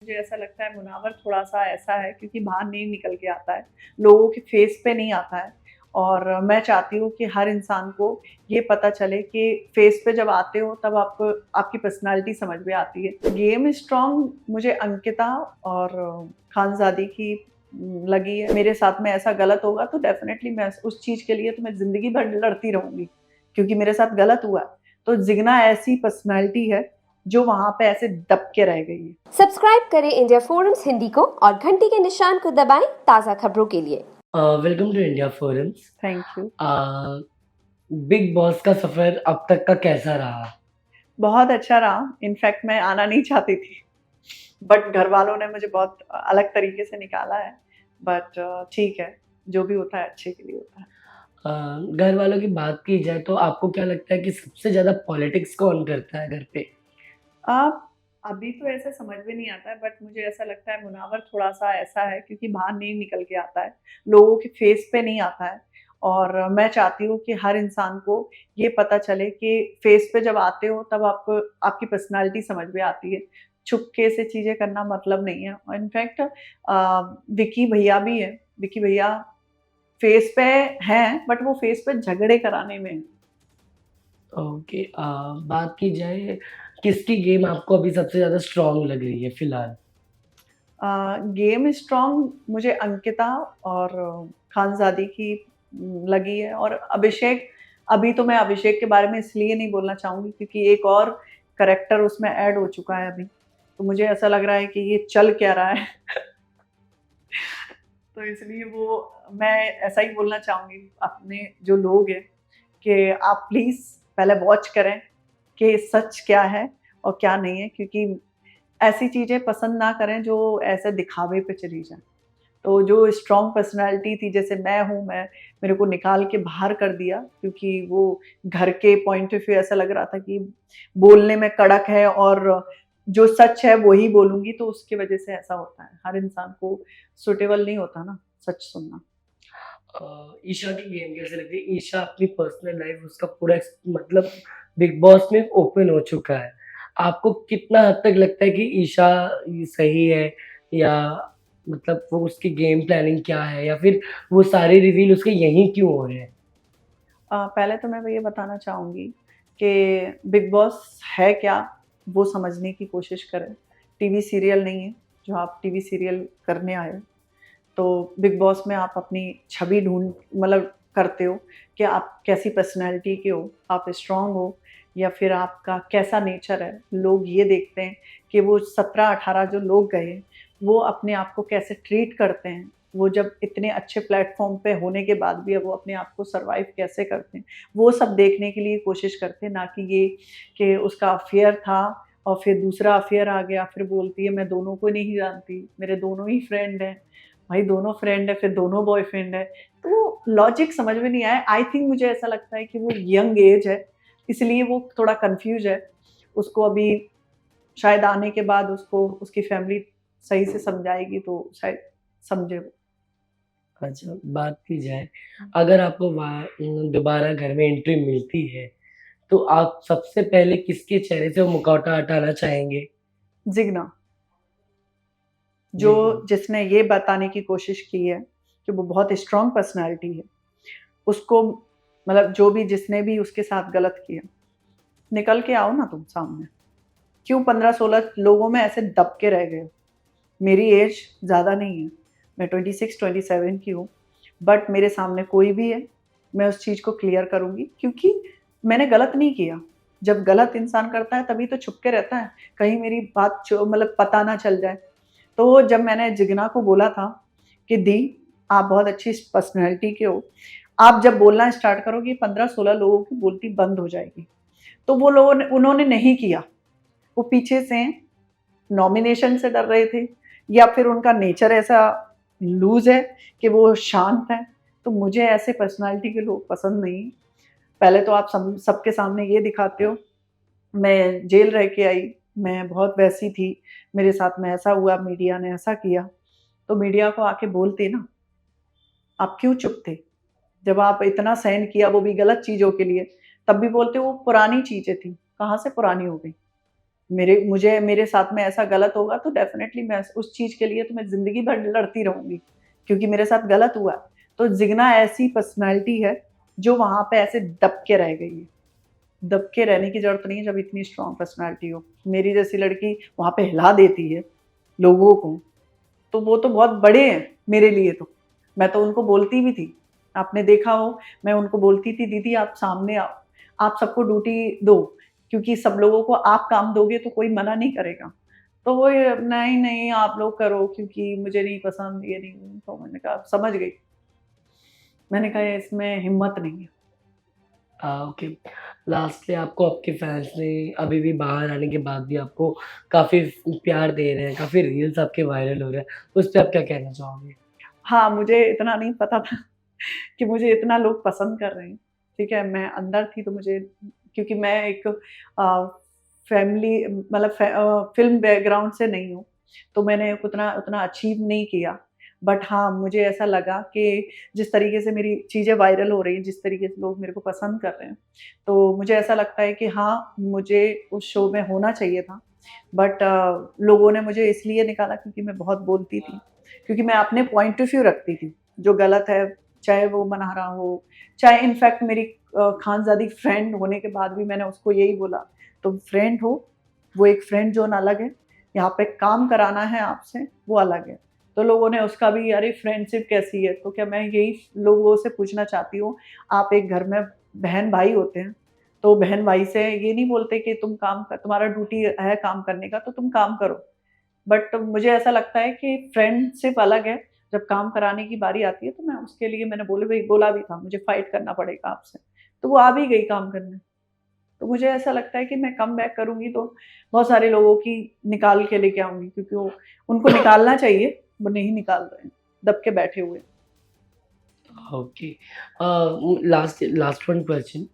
मुझे ऐसा लगता है मुनावर थोड़ा-सा ऐसा है क्योंकि बाहर नहीं निकल के आता है, लोगों के फेस पे नहीं आता है और मैं चाहती हूँ कि हर इंसान को ये पता चले कि फेस पे जब आते हो तब आपको आपकी पर्सनैलिटी समझ में आती है। गेम स्ट्रॉन्ग मुझे अंकिता और खानज़ादी की लगी है। मेरे साथ में ऐसा गलत होगा तो डेफ़िनेटली मैं उस चीज़ के लिए तो मैं ज़िंदगी भर लड़ती रहूँगी, क्योंकि मेरे साथ गलत हुआ है। तो जिगना ऐसी पर्सनैलिटी है जो वहाँ पे ऐसे दब के रह गई है। सब्सक्राइब करें इंडिया फोरम्स हिंदी को और घंटी के निशान को दबाएं ताज़ा खबरों के लिए। Welcome to India forums. Thank you. Big boss का सफ़र अब तक का कैसा रहा? बहुत अच्छा रहा, इनफैक्ट मैं आना नहीं चाहती थी, बट घरवालों ने मुझे बहुत अलग तरीके से निकाला है, बट ठीक है, जो भी होता है अच्छे के लिए होता है। घर वालों की बात की जाए तो आपको क्या लगता है कि सबसे ज़्यादा पॉलिटिक्स कौन करता है घर पे? अब अभी तो ऐसा समझ में नहीं आता है, बट मुझे ऐसा लगता है मुनावर थोड़ा-सा ऐसा है क्योंकि बाहर नहीं निकल के आता है, लोगों के फेस पे नहीं आता है और मैं चाहती हूँ कि हर इंसान को ये पता चले कि फेस पे जब आते हो तब आपको आपकी पर्सनैलिटी समझ में आती है। छुपके से चीज़ें करना मतलब नहीं है और इनफैक्ट विकी भैया भी हैं, विकी भैया फेस पे हैं, बट वो फेस पे झगड़े कराने में हैं। ओके, बात की जाए किसकी गेम आपको अभी सबसे ज़्यादा स्ट्रॉन्ग लग रही है फिलहाल? गेम स्ट्रॉन्ग मुझे अंकिता और खानज़ादी की लगी है और अभिषेक। अभी तो मैं अभिषेक के बारे में इसलिए नहीं बोलना चाहूँगी क्योंकि एक और करैक्टर उसमें ऐड हो चुका है अभी, तो मुझे ऐसा लग रहा है कि ये चल क्या रहा है। तो इसलिए वो मैं ऐसा ही बोलना चाहूँगी अपने जो लोग हैं कि आप प्लीज़ पहले वॉच करें कि सच क्या है और क्या नहीं है, क्योंकि ऐसी चीज़ें पसंद ना करें जो ऐसे दिखावे पे चली जाएँ। तो जो स्ट्रॉन्ग पर्सनैलिटी थी जैसे मैं हूँ, मेरे को निकाल के बाहर कर दिया क्योंकि वो घर के पॉइंट ऑफ व्यू ऐसा लग रहा था कि बोलने में कड़क है और जो सच है वो ही बोलूँगी, तो उसकी वज़ह से ऐसा होता है। हर इंसान को सूटेबल नहीं होता ना सच सुनना। ईशा की गेम कैसे लगती है? ईशा अपनी पर्सनल लाइफ़ उसका पूरा मतलब बिग बॉस में ओपन हो चुका है। आपको कितना हद तक लगता है कि ईशा ये सही है या मतलब वो उसकी गेम प्लानिंग क्या है या फिर वो सारे रिवील उसके यहीं क्यों हो रहे हैं? पहले तो मैं ये बताना चाहूँगी कि बिग बॉस है क्या, वो समझने की कोशिश करें। टीवी सीरियल नहीं है, जो आप टीवी सीरियल करने आए हो। तो बिग बॉस में आप अपनी छवि ढूँढ मतलब करते हो कि आप कैसी पर्सनैलिटी के हो, आप स्ट्रॉन्ग हो या फिर आपका कैसा नेचर है। लोग ये देखते हैं कि वो 17-18 जो लोग गए, वो अपने आप को कैसे ट्रीट करते हैं। वो जब इतने अच्छे प्लेटफ़ॉर्म पे होने के बाद भी अब वो अपने आप को सर्वाइव कैसे करते हैं, वो सब देखने के लिए कोशिश करते हैं, ना कि ये कि उसका अफ़ेयर था और फिर दूसरा अफ़ेयर आ गया, फिर बोलती है मैं दोनों को नहीं जानती, मेरे दोनों ही फ्रेंड हैं। भाई दोनों फ्रेंड है, फिर दोनों बॉयफ्रेंड है, तो लॉजिक समझ में नहीं आया। आई थिंक मुझे ऐसा लगता है कि वो यंग एज है, इसलिए वो थोड़ा कन्फ्यूज़ है। उसको अभी शायद आने के बाद उसको उसकी फैमिली सही से समझाएगी तो शायद समझे वो। अच्छा, बात की जाए अगर आपको दोबारा घर में एंट्री मिलती है, तो आप सबसे पहले किसके चेहरे से वो मुखौटा हटाना चाहेंगे? जिग्ना, जो जी, जी। जिसने ये बताने की कोशिश की है कि वो बहुत स्ट्रॉन्ग पर्सनैलिटी है, उसको मतलब जो भी जिसने भी उसके साथ गलत किया, निकल के आओ ना तुम सामने। क्यों 15-16 लोगों में ऐसे दब के रह गए हो? मेरी एज ज़्यादा नहीं है, मैं 26-27 की हूँ, बट मेरे सामने कोई भी है, मैं उस चीज़ को क्लियर करूँगी क्योंकि मैंने गलत नहीं किया। जब गलत इंसान करता है तभी तो छुप के रहता है, कहीं मेरी बात मतलब पता ना चल जाए। तो जब मैंने जिग्ना को बोला था कि दी, आप बहुत अच्छी पर्सनैलिटी के हो, आप जब बोलना स्टार्ट करोगी 15-16 लोगों की बोलती बंद हो जाएगी। तो वो लोगों ने उन्होंने नहीं किया, वो पीछे से नॉमिनेशन से डर रहे थे या फिर उनका नेचर ऐसा लूज़ है कि वो शांत हैं। तो मुझे ऐसे पर्सनैलिटी के लोग पसंद नहीं। पहले तो आप सबके सामने ये दिखाते हो, मैं जेल रह के आई, मैं बहुत वैसी थी, मेरे साथ में ऐसा हुआ, मीडिया ने ऐसा किया। तो मीडिया को आके बोलते ना, आप क्यों चुप थे? जब आप इतना सहन किया वो भी गलत चीज़ों के लिए, तब भी बोलते वो पुरानी चीज़ें थी, कहाँ से पुरानी हो गई? मेरे साथ में ऐसा गलत होगा तो डेफ़िनेटली मैं उस चीज़ के लिए तो मैं ज़िंदगी भर लड़ती रहूँगी, क्योंकि मेरे साथ गलत हुआ है। तो जिग्ना ऐसी पर्सनैलिटी है, जो वहाँ पे ऐसे दब के रह गई है। दब के रहने की ज़रूरत नहीं है जब इतनी स्ट्रॉन्ग पर्सनैलिटी हो। मेरी जैसी लड़की वहाँ पे हिला देती है लोगों को, तो वो तो बहुत बड़े हैं मेरे लिए तो। मैं तो उनको बोलती भी थी, आपने देखा हो मैं उनको बोलती थी, दीदी आप सामने आओ, आप सबको ड्यूटी दो, क्योंकि सब लोगों को आप काम दोगे तो कोई मना नहीं करेगा। तो वो ये नहीं, नहीं आप लोग करो क्योंकि मुझे नहीं पसंद ये नहीं, तो मैंने कहा समझ गई। मैंने कहा इसमें हिम्मत नहीं है। ओके। लास्टली आपको आपके फैंस ने अभी भी बाहर आने के बाद भी आपको काफ़ी प्यार दे रहे हैं, काफ़ी रील्स आपके वायरल हो रहे हैं, उस पे आप क्या कहना चाहोगे? हाँ, मुझे इतना नहीं पता था कि मुझे इतना लोग पसंद कर रहे हैं, ठीक है? मैं अंदर थी तो मुझे, क्योंकि मैं एक फैमिली मतलब फ़िल्म बैकग्राउंड से नहीं हूँ, तो मैंने उतना उतना अचीव नहीं किया। बट हाँ, मुझे ऐसा लगा कि जिस तरीके से मेरी चीज़ें वायरल हो रही हैं, जिस तरीके से लोग मेरे को पसंद कर रहे हैं, तो मुझे ऐसा लगता है कि हाँ, मुझे उस शो में होना चाहिए था। बट लोगों ने मुझे इसलिए निकाला क्योंकि मैं बहुत बोलती थी, क्योंकि मैं अपने पॉइंट ऑफ व्यू रखती थी, जो गलत है, चाहे वो मन्हारा हो, चाहे इनफैक्ट मेरी खानज़ादी फ्रेंड होने के बाद भी मैंने उसको यही बोला, तुम फ्रेंड हो, वो एक फ्रेंड ज़ोन अलग है, यहाँ पे काम कराना है आपसे, वो अलग है। तो लोगों ने उसका भी, अरे फ्रेंडशिप कैसी है? तो क्या मैं यही लोगों से पूछना चाहती हूँ, आप एक घर में बहन-भाई होते हैं, तो बहन-भाई से ये नहीं बोलते कि तुम्हारा ड्यूटी है काम करने का, तो तुम काम करो। बट मुझे ऐसा लगता है कि फ्रेंडशिप अलग है, जब काम कराने की बारी आती है तो मैं उसके लिए, मैंने बोला भी था मुझे फाइट करना पड़ेगा आपसे, तो वो आ भी गई काम करने। तो मुझे ऐसा लगता है कि मैं कमबैक करूँगी तो बहुत सारे लोगों की निकाल के लेके आऊँगी, क्योंकि वो उनको निकालना चाहिए, वो नहीं निकाल रहे हैं, दब के बैठे हुए हैं। Okay. Last last one question.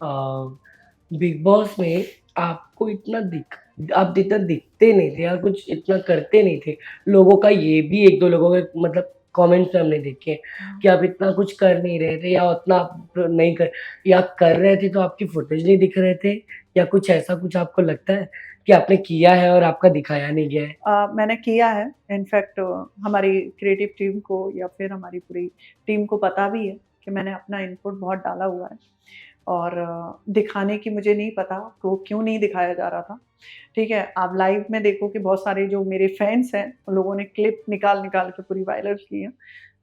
Big boss में आपको आप इतना दिखते नहीं थे या कुछ इतना करते नहीं थे। लोगों का ये भी 1-2 लोगों के मतलब कमेंट्स में हमने देखे हैं कि आप इतना कुछ कर नहीं रहे थे या उतना आप नहीं कर, या कर रहे थे तो आपकी फुटेज नहीं दिख रहे थे, या कुछ ऐसा कुछ आपको लगता है कि आपने किया है और आपका दिखाया नहीं गया है? मैंने किया है, इनफैक्ट हमारी क्रिएटिव टीम को या फिर हमारी पूरी टीम को पता भी है कि मैंने अपना इनपुट बहुत डाला हुआ है, और दिखाने की मुझे नहीं पता वो क्यों नहीं दिखाया जा रहा था, ठीक है? आप लाइव में देखो कि बहुत सारे जो मेरे फैन्स हैं, उन लोगों ने क्लिप निकाल-निकाल के पूरी वायरल की है,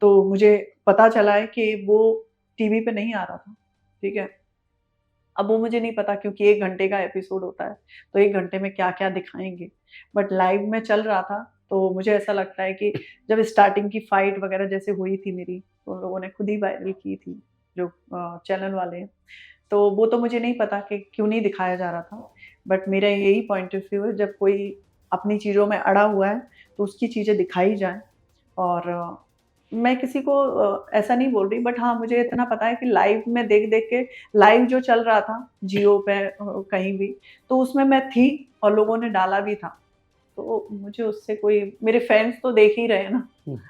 तो मुझे पता चला है कि वो टीवी पे नहीं आ रहा था, ठीक है? अब वो मुझे नहीं पता, क्योंकि 1 घंटे का एपिसोड होता है, तो 1 घंटे में क्या-क्या दिखाएँगे। बट लाइव में चल रहा था, तो मुझे ऐसा लगता है कि जब स्टार्टिंग की फाइट वगैरह जैसे हुई थी मेरी, तो उन लोगों ने खुद ही वायरल की थी, जो चैनल वाले हैं। तो वो तो मुझे नहीं पता कि क्यों नहीं दिखाया जा रहा था। बट मेरा यही पॉइंट ऑफ व्यू है, जब कोई अपनी चीज़ों में अड़ा हुआ है, तो उसकी चीज़ें दिखाई जाएँ। और मैं किसी को ऐसा नहीं बोल रही, बट हाँ, मुझे इतना पता है कि लाइव में देख-देख के, लाइव जो चल रहा था जियो पे कहीं भी, तो उसमें मैं थी और लोगों ने डाला भी था। तो मुझे उससे कोई, मेरे फैन्स तो देख ही रहे हैं ना।